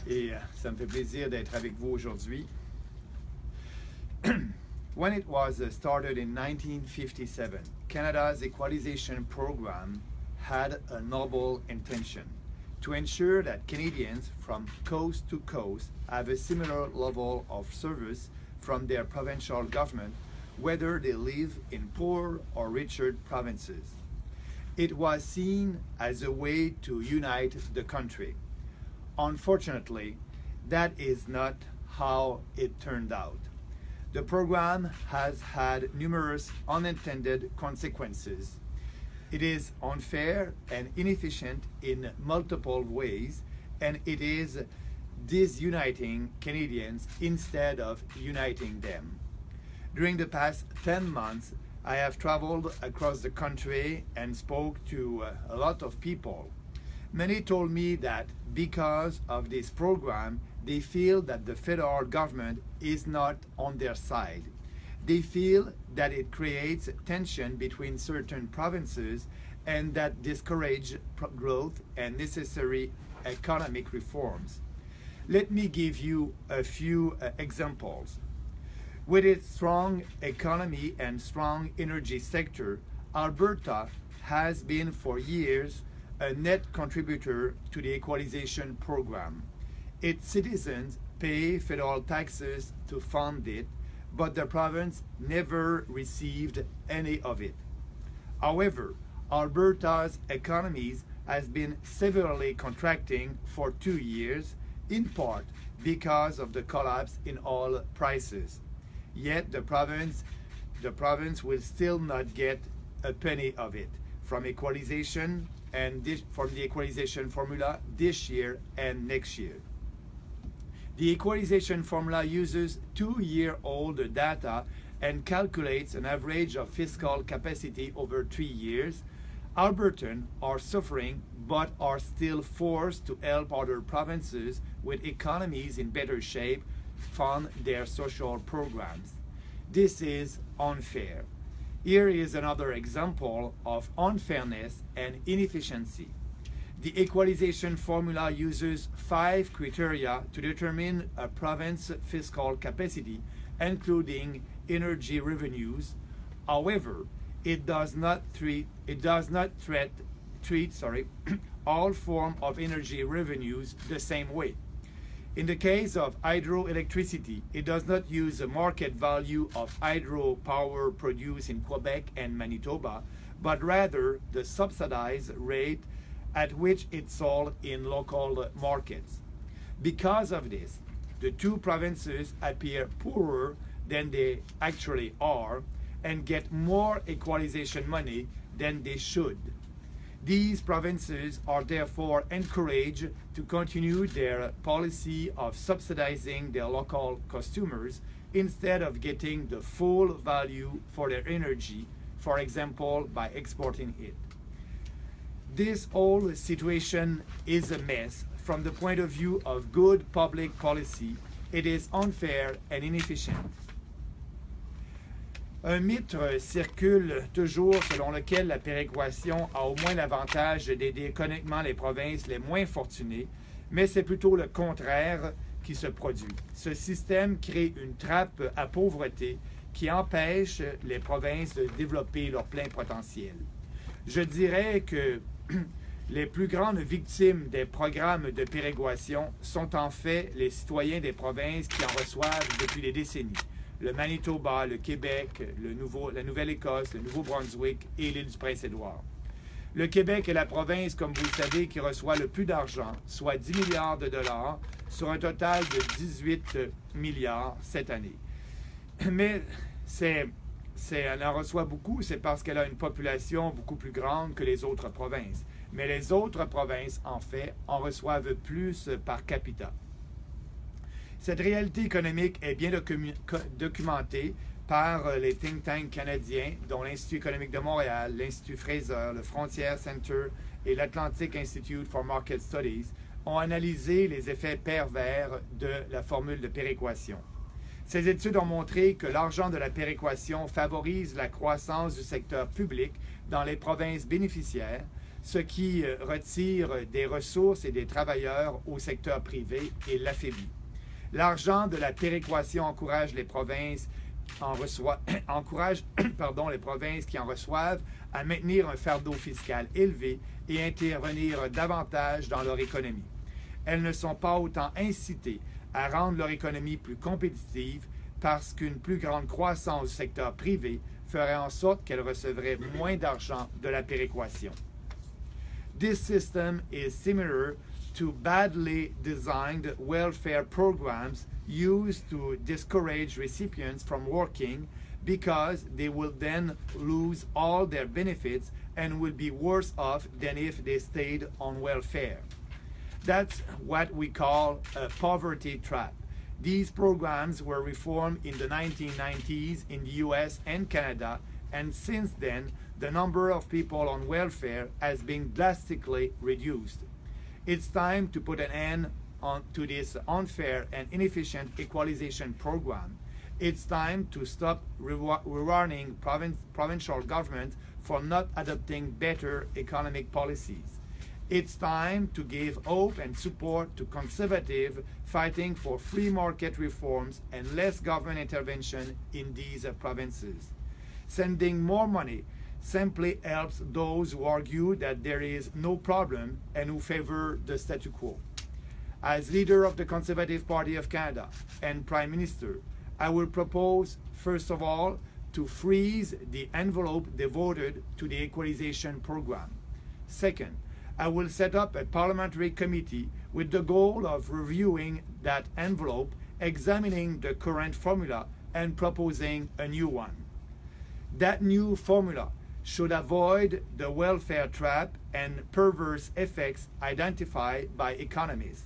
et ça me fait plaisir d'être avec vous aujourd'hui. When it was started in 1957, Canada's equalization program had a noble intention to ensure that Canadians from coast to coast have a similar level of service from their provincial government, whether they live in poor or richer provinces. It was seen as a way to unite the country. Unfortunately, that is not how it turned out. The program has had numerous unintended consequences. It is unfair and inefficient in multiple ways, and it is disuniting Canadians instead of uniting them. During the past 10 months, I have traveled across the country and spoke to a lot of people. Many told me that because of this program, they feel that the federal government is not on their side. They feel that it creates tension between certain provinces and that discourages growth and necessary economic reforms. Let me give you a few examples. With its strong economy and strong energy sector, Alberta has been for years a net contributor to the equalization program. Its citizens pay federal taxes to fund it, but the province never received any of it. However, Alberta's economy has been severely contracting for 2 years, in part because of the collapse in oil prices. Yet the province will still not get a penny of it from equalization and from the equalization formula this year and next year. The equalization formula uses 2-year-old data and calculates an average of fiscal capacity over 3 years. Albertans are suffering but are still forced to help other provinces with economies in better shape fund their social programs. This is unfair. Here is another example of unfairness and inefficiency. The equalization formula uses 5 criteria to determine a province's fiscal capacity, including energy revenues. However, it does not treat all forms of energy revenues the same way. In the case of hydroelectricity, it does not use the market value of hydropower produced in Quebec and Manitoba, but rather the subsidized rate at which it's sold in local markets. Because of this, the two provinces appear poorer than they actually are and get more equalization money than they should. These provinces are therefore encouraged to continue their policy of subsidizing their local customers instead of getting the full value for their energy, for example, by exporting it. This whole situation is a mess from the point of view of good public policy. It is unfair and inefficient. Un mythe circule toujours selon lequel la péréquation a au moins l'avantage d'aider économiquement les provinces les moins fortunées, mais c'est plutôt le contraire qui se produit. Ce système crée une trappe à pauvreté qui empêche les provinces de développer leur plein potentiel. Je dirais que les plus grandes victimes des programmes de péréquation sont en fait les citoyens des provinces qui en reçoivent depuis des décennies. Le Manitoba, le Québec, la Nouvelle-Écosse, le Nouveau-Brunswick et l'île du Prince-Édouard. Le Québec est la province, comme vous le savez, qui reçoit le plus d'argent, soit 10 milliards de dollars, sur un total de 18 milliards cette année. Mais elle en reçoit beaucoup, c'est parce qu'elle a une population beaucoup plus grande que les autres provinces. Mais les autres provinces, en fait, en reçoivent plus par capita. Cette réalité économique est bien documentée par les think tanks canadiens, dont l'Institut économique de Montréal, l'Institut Fraser, le Frontier Center et l'Atlantic Institute for Market Studies, ont analysé les effets pervers de la formule de péréquation. Ces études ont montré que l'argent de la péréquation favorise la croissance du secteur public dans les provinces bénéficiaires, ce qui retire des ressources et des travailleurs au secteur privé et l'affaiblit. L'argent de la péréquation encourage les provinces les provinces qui en reçoivent à maintenir un fardeau fiscal élevé et intervenir davantage dans leur économie. Elles ne sont pas autant incitées à rendre leur économie plus compétitive parce qu'une plus grande croissance du secteur privé ferait en sorte qu'elles recevraient moins d'argent de la péréquation. This system is similar to badly designed welfare programs used to discourage recipients from working because they will then lose all their benefits and will be worse off than if they stayed on welfare. That's what we call a poverty trap. These programs were reformed in the 1990s in the US and Canada, and since then, the number of people on welfare has been drastically reduced. It's time to put an end to this unfair and inefficient equalization program. It's time to stop rewarding provincial governments for not adopting better economic policies. It's time to give hope and support to conservatives fighting for free market reforms and less government intervention in these provinces. Sending more money simply helps those who argue that there is no problem and who favor the statu quo. As leader of the Conservative Party of Canada and Prime Minister, I will propose, first of all, to freeze the envelope devoted to the equalization program. Second, I will set up a parliamentary committee with the goal of reviewing that envelope, examining the current formula, and proposing a new one. That new formula should avoid the welfare trap and perverse effects identified by economists.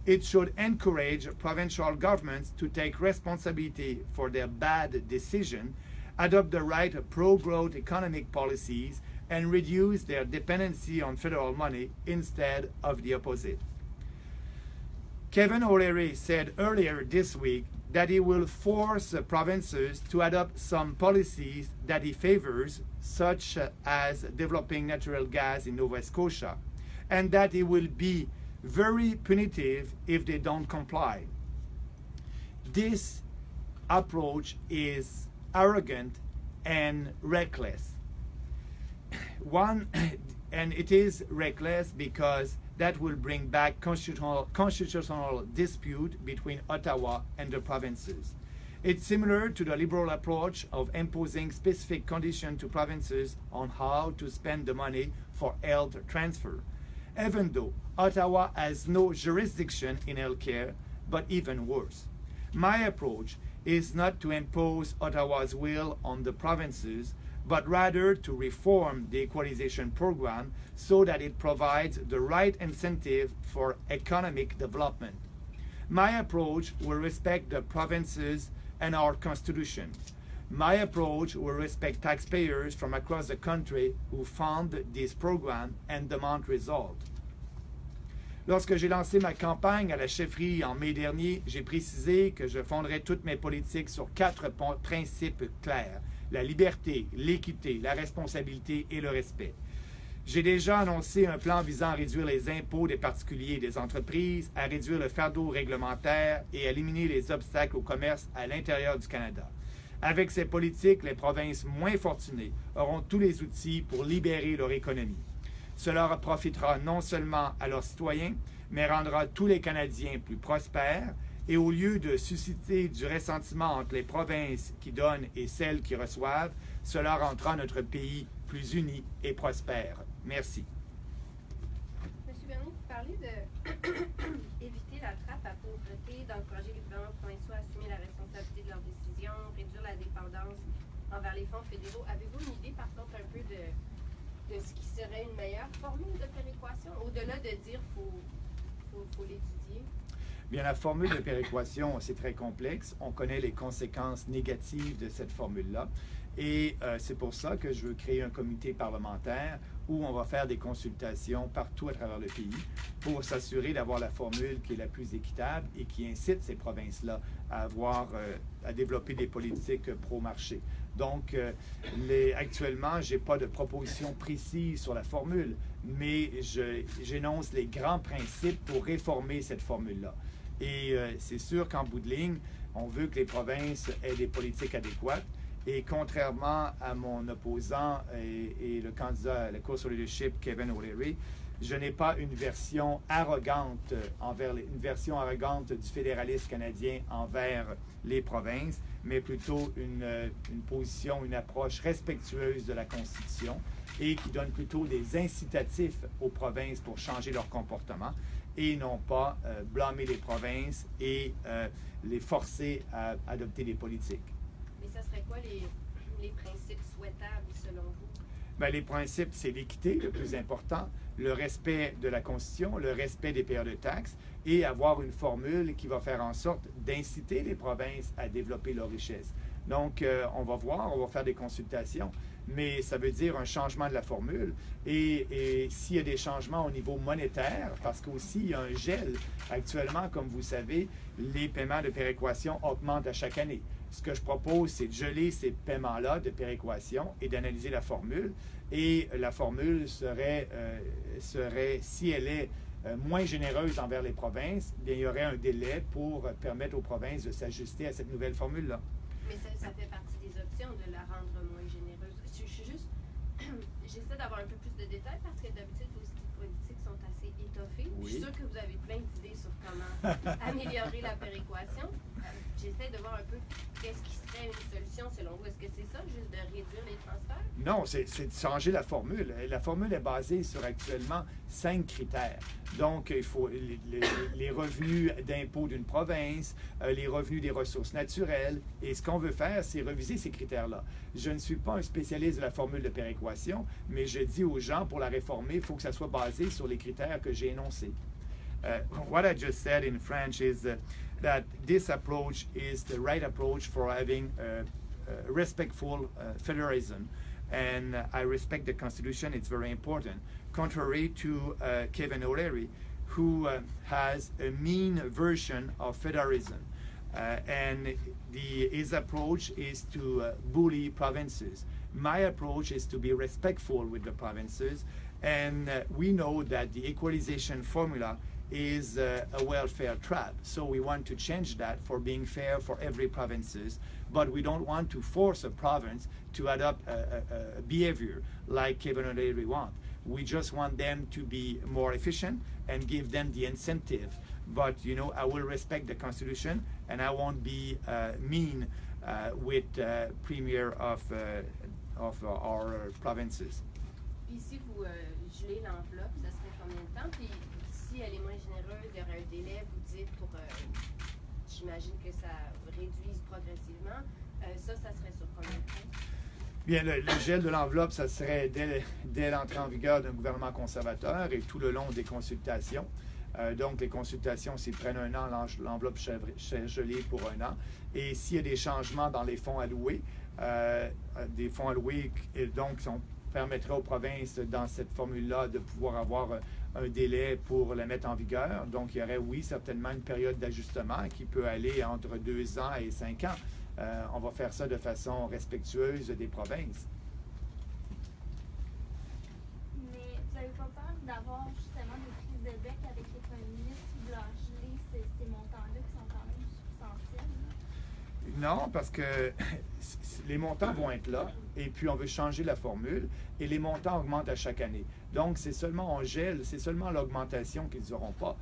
It should encourage provincial governments to take responsibility for their bad decision, adopt the right pro-growth economic policies, and reduce their dependency on federal money instead of the opposite. Kevin O'Leary said earlier this week that he will force provinces to adopt some policies that he favors, such as developing natural gas in Nova Scotia, and that he will be very punitive if they don't comply. This approach is arrogant and reckless. And it is reckless because that will bring back constitutional dispute between Ottawa and the provinces. It's similar to the Liberal approach of imposing specific conditions to provinces on how to spend the money for health transfer, even though Ottawa has no jurisdiction in healthcare, but even worse. My approach is not to impose Ottawa's will on the provinces, but rather to reform the equalization program so that it provides the right incentive for economic development. My approach will respect the provinces and our Constitution. My approach will respect taxpayers from across the country who fund this program and demand results. Lorsque j'ai lancé ma campagne à la chefferie en mai dernier, j'ai précisé que je fonderais toutes mes politiques sur 4 principes clairs: la liberté, l'équité, la responsabilité et le respect. J'ai déjà annoncé un plan visant à réduire les impôts des particuliers et des entreprises, à réduire le fardeau réglementaire et à éliminer les obstacles au commerce à l'intérieur du Canada. Avec ces politiques, les provinces moins fortunées auront tous les outils pour libérer leur économie. Cela profitera non seulement à leurs citoyens, mais rendra tous les Canadiens plus prospères. Et au lieu de susciter du ressentiment entre les provinces qui donnent et celles qui reçoivent, cela rendra notre pays plus uni et prospère. Merci. Monsieur Bernier, vous parlez d'éviter la trappe à pauvreté, d'encourager les gouvernements provinciaux à assumer la responsabilité de leurs décisions, réduire la dépendance envers les fonds fédéraux. Avez-vous une idée, par contre, un peu de ce qui serait une meilleure formule de péréquation, au-delà de dire faut l'étudier? Bien, la formule de péréquation, c'est très complexe. On connaît les conséquences négatives de cette formule-là. Et c'est pour ça que je veux créer un comité parlementaire où on va faire des consultations partout à travers le pays pour s'assurer d'avoir la formule qui est la plus équitable et qui incite ces provinces-là à développer des politiques pro-marché. Donc, actuellement, je n'ai pas de proposition précise sur la formule, mais j'énonce les grands principes pour réformer cette formule-là. Et c'est sûr qu'en bout de ligne, on veut que les provinces aient des politiques adéquates. Et contrairement à mon opposant et le candidat à la course au leadership, Kevin O'Leary, je n'ai pas une version arrogante du fédéralisme canadien envers les provinces, mais plutôt une position, une approche respectueuse de la Constitution et qui donne plutôt des incitatifs aux provinces pour changer leur comportement et non pas blâmer les provinces et les forcer à adopter des politiques. Mais ça serait quoi les principes souhaitables selon vous? Bien, les principes, c'est l'équité, le plus important, le respect de la Constitution, le respect des payeurs de taxes et avoir une formule qui va faire en sorte d'inciter les provinces à développer leur richesse. Donc, on va voir, on va faire des consultations, mais ça veut dire un changement de la formule. Et s'il y a des changements au niveau monétaire, parce qu'aussi il y a un gel, actuellement, comme vous savez, les paiements de péréquation augmentent à chaque année. Ce que je propose, c'est de geler ces paiements-là de péréquation et d'analyser la formule. Et la formule serait si elle est moins généreuse envers les provinces, bien, il y aurait un délai pour permettre aux provinces de s'ajuster à cette nouvelle formule-là. Mais ça fait partie des options de la rendre moins généreuse. Je suis juste... J'essaie d'avoir un peu plus de détails parce que d'habitude, vos styles politiques sont assez étoffés. Oui. Je suis sûre que vous avez plein d'idées sur comment améliorer la péréquation. J'essaie de voir un peu qu'est-ce qui serait une solution selon vous. Est-ce que c'est ça, juste de réduire les transferts? Non, c'est de changer la formule. La formule est basée sur actuellement 5 critères. Donc, il faut les revenus d'impôt d'une province, les revenus des ressources naturelles. Et ce qu'on veut faire, c'est reviser ces critères-là. Je ne suis pas un spécialiste de la formule de péréquation, mais je dis aux gens, pour la réformer, il faut que ça soit basé sur les critères que j'ai énoncés. What I just said in French is that this approach is the right approach for having respectful federalism. And I respect the Constitution, it's very important. Contrary to Kevin O'Leary, who has a mean version of federalism. And his approach is to bully provinces. My approach is to be respectful with the provinces. And we know that the equalization formula is a welfare trap. So we want to change that for being fair for every provinces, but we don't want to force a province to adopt a behavior like Kevin O'Leary wants. We just want them to be more efficient and give them the incentive. But, you know, I will respect the Constitution and I won't be mean with premier of our provinces. Ici, vous gelez l'enveloppe, ça serait combien de temps? Puis si elle est moins généreuse, il y aurait un délai, vous dites, pour, j'imagine que ça réduise progressivement. Ça serait sur combien de temps? Bien, le gel de l'enveloppe, ça serait dès l'entrée en vigueur d'un gouvernement conservateur et tout le long des consultations. Donc, les consultations, s'ils prennent un an, l'enveloppe serait gelée pour un an. Et s'il y a des changements dans les fonds alloués, donc, on permettrait aux provinces, dans cette formule-là, de pouvoir avoir un délai pour la mettre en vigueur. Donc, il y aurait, oui, certainement une période d'ajustement qui peut aller entre 2 ans et 5 ans. On va faire ça de façon respectueuse des provinces. Mais vous n'avez pas peur d'avoir justement des prises de bec avec les premiers ministres qui veulent geler ces montants-là qui sont quand même substantiels? Non, parce que les montants vont être là, et puis on veut changer la formule, et les montants augmentent à chaque année. Donc, c'est seulement l'augmentation qu'ils n'auront pas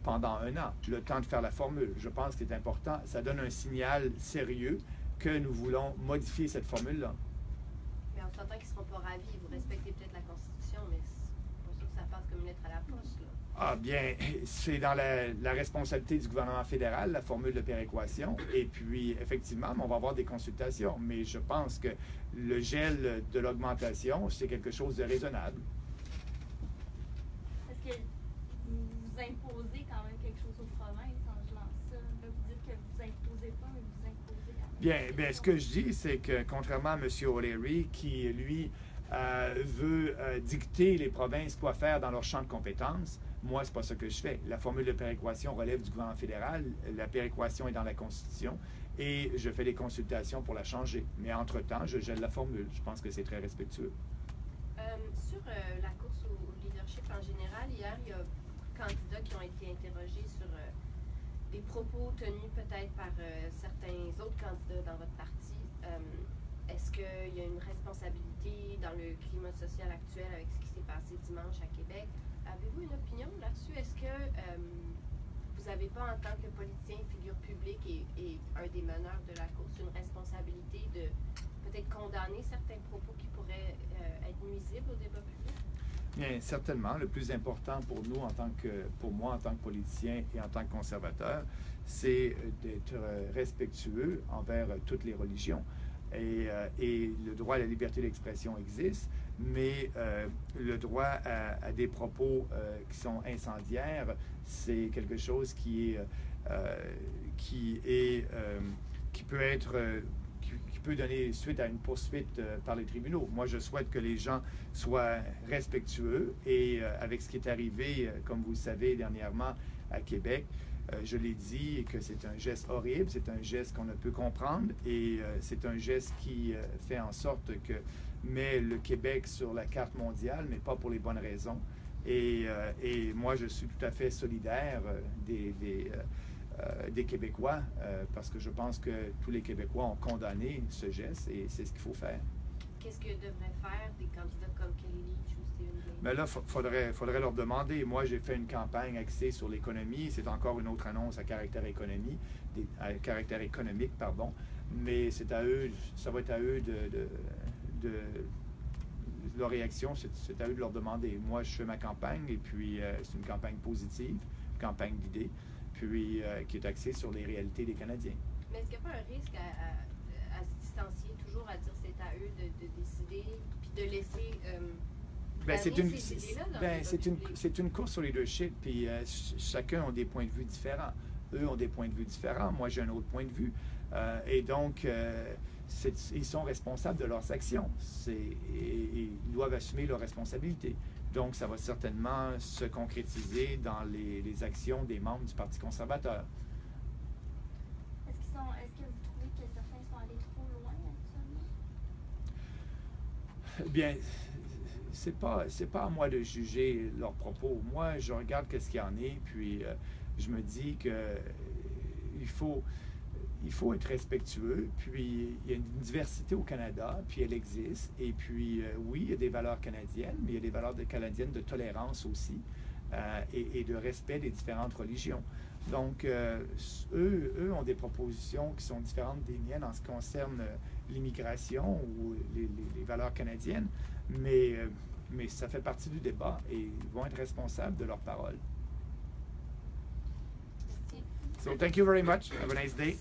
pendant un an, le temps de faire la formule. Je pense que c'est important. Ça donne un signal sérieux que nous voulons modifier cette formule-là. Mais on s'entend qu'ils ne seront pas ravis. Vous respectez peut-être la Constitution, mais c'est pas sûr que ça passe comme une lettre à la poste, là. Ah bien, c'est dans la responsabilité du gouvernement fédéral, la formule de péréquation. Et puis, effectivement, on va avoir des consultations. Mais je pense que le gel de l'augmentation, c'est quelque chose de raisonnable. Est-ce que vous imposez quand même quelque chose aux provinces en gelant ça? Là, vous dites que vous imposez pas, mais vous imposez quand même. Bien, ce que je dis, c'est que contrairement à M. O'Leary, qui, lui, veut dicter les provinces quoi faire dans leur champ de compétences, moi, c'est pas ça que je fais. La formule de péréquation relève du gouvernement fédéral. La péréquation est dans la Constitution et je fais des consultations pour la changer. Mais entre-temps, je gèle la formule. Je pense que c'est très respectueux. Sur la course au leadership, En général, hier, il y a candidats qui ont été interrogés sur des propos tenus peut-être par certains autres candidats dans votre parti. Est-ce qu'il y a une responsabilité dans le climat social actuel avec ce qui s'est passé dimanche à Québec? Avez-vous une opinion là-dessus? Est-ce que vous n'avez pas, en tant que politicien, figure publique et un des meneurs de la cause, une responsabilité de peut-être condamner certains propos qui pourraient être nuisibles au débat public? Bien, certainement. Le plus important pour nous, pour moi, en tant que politicien et en tant que conservateur, c'est d'être respectueux envers toutes les religions. Et le droit à la liberté d'expression existe, mais le droit à des propos qui sont incendiaires, c'est quelque chose qui peut donner suite à une poursuite par les tribunaux. Moi, je souhaite que les gens soient respectueux et avec ce qui est arrivé, comme vous le savez, dernièrement à Québec, je l'ai dit que c'est un geste horrible, c'est un geste qu'on ne peut comprendre et c'est un geste qui fait en sorte que met le Québec sur la carte mondiale, mais pas pour les bonnes raisons. Et moi, je suis tout à fait solidaire des Québécois parce que je pense que tous les Québécois ont condamné ce geste et c'est ce qu'il faut faire. Qu'est-ce que devraient faire des candidats comme Kelly Leach ou Stephen Guilbeault? Mais là, faudrait leur demander. Moi, j'ai fait une campagne axée sur l'économie. C'est encore une autre annonce à caractère économique, pardon. Mais c'est à eux, ça va être à eux de leur réaction, c'est à eux de leur demander. Moi, je fais ma campagne et puis c'est une campagne positive, une campagne d'idées, puis qui est axée sur les réalités des Canadiens. Mais est-ce qu'il n'y a pas un risque à se distancier, toujours à dire c'est à eux de décider, puis de laisser c'est une course au leadership, puis chacun a des points de vue différents. Eux ont des points de vue différents, moi j'ai un autre point de vue. Et donc, ils sont responsables de leurs actions. Ils doivent assumer leurs responsabilités. Donc, ça va certainement se concrétiser dans les actions des membres du Parti conservateur. Est-ce que vous trouvez que certains sont allés trop loin actuellement? Bien, c'est pas à moi de juger leurs propos. Moi, je regarde ce qu'il y en est, puis je me dis que il faut être respectueux, puis il y a une diversité au Canada, puis elle existe, et puis oui, il y a des valeurs canadiennes, mais il y a des valeurs canadiennes de tolérance aussi, et de respect des différentes religions. Donc, eux ont des propositions qui sont différentes des miennes en ce qui concerne l'immigration ou les valeurs canadiennes, mais ça fait partie du débat et ils vont être responsables de leurs paroles. So, thank you very much. Have a nice day.